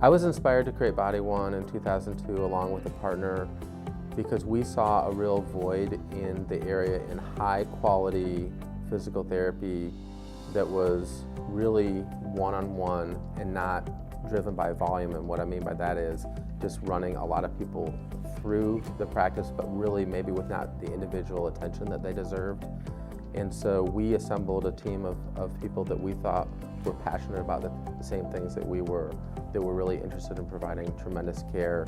I was inspired to create Body One in 2002 along with a partner because we saw a real void in the area in high quality physical therapy that was really one-on-one and not driven by volume. And what I mean by that is just running a lot of people through the practice, but really maybe with not the individual attention that they deserved. And so we assembled a team of people that we thought were passionate about the same things that we were, that were really interested in providing tremendous care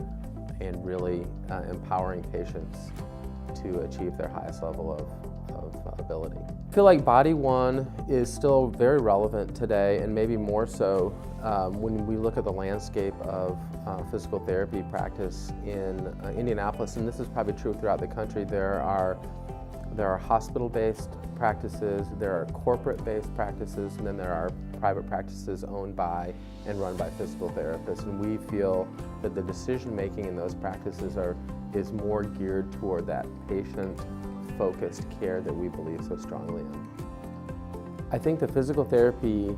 and really empowering patients to achieve their highest level of ability. I feel like Body One is still very relevant today, and maybe more so when we look at the landscape of physical therapy practice in Indianapolis, and this is probably true throughout the country. There are hospital-based practices, there are corporate-based practices, and then there are private practices owned by and run by physical therapists. And we feel that the decision-making in those practices is more geared toward that patient-focused care that we believe so strongly in. I think the physical therapy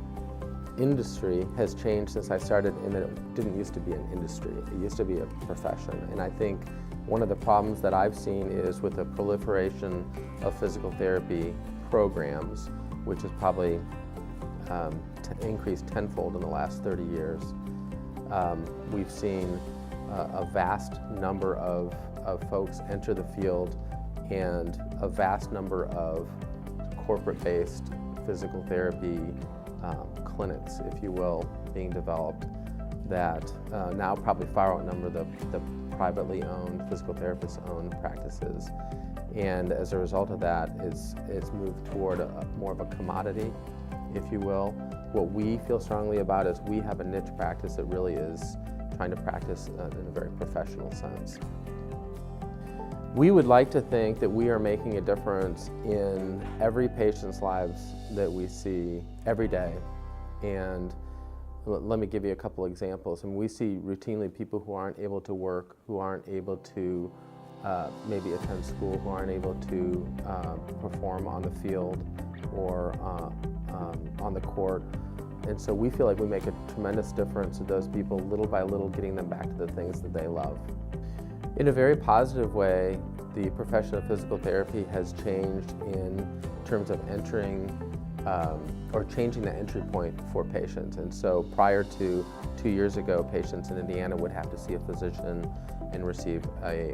industry has changed since I started, and it didn't used to be an industry. It used to be a profession. And I think one of the problems that I've seen is with the proliferation of physical therapy programs, which has probably increased tenfold in the last 30 years. We've seen a vast number of folks enter the field and a vast number of corporate-based physical therapy clinics, if you will, being developed that now probably far outnumber the privately owned, physical therapist-owned practices. And as a result of that, it's moved toward more of a commodity, if you will. What we feel strongly about is we have a niche practice that really is trying to practice in a very professional sense. We would like to think that we are making a difference in every patient's lives that we see every day. And let me give you a couple examples. And we see routinely people who aren't able to work, who aren't able to maybe attend school, who aren't able to perform on the field or on the court. And so we feel like we make a tremendous difference to those people, little by little, getting them back to the things that they love. In a very positive way, the profession of physical therapy has changed in terms of entering or changing the entry point for patients. And so prior to 2 years ago, patients in Indiana would have to see a physician and receive a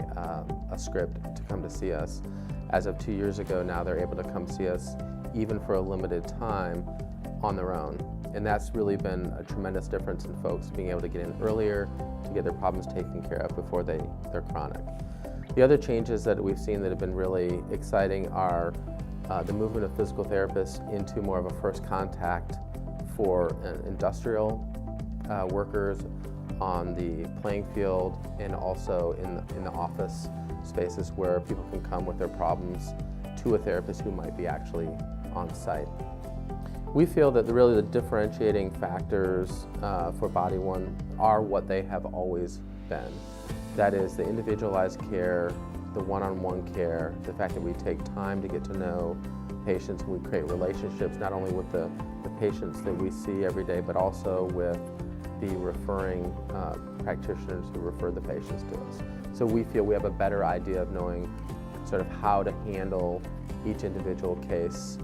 script to come to see us. As of 2 years ago, now they're able to come see us even for a limited time on their own. And that's really been a tremendous difference in folks being able to get in earlier, to get their problems taken care of before they're chronic. The other changes that we've seen that have been really exciting are the movement of physical therapists into more of a first contact for industrial workers on the playing field, and also in the office spaces where people can come with their problems to a therapist who might be actually on site. We feel that really the differentiating factors for Body One are what they have always been. That is the individualized care, the one-on-one care, the fact that we take time to get to know patients, and we create relationships not only with the patients that we see every day, but also with the referring practitioners who refer the patients to us. So we feel we have a better idea of knowing sort of how to handle each individual case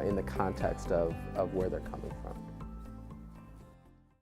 in the context of where they're coming from.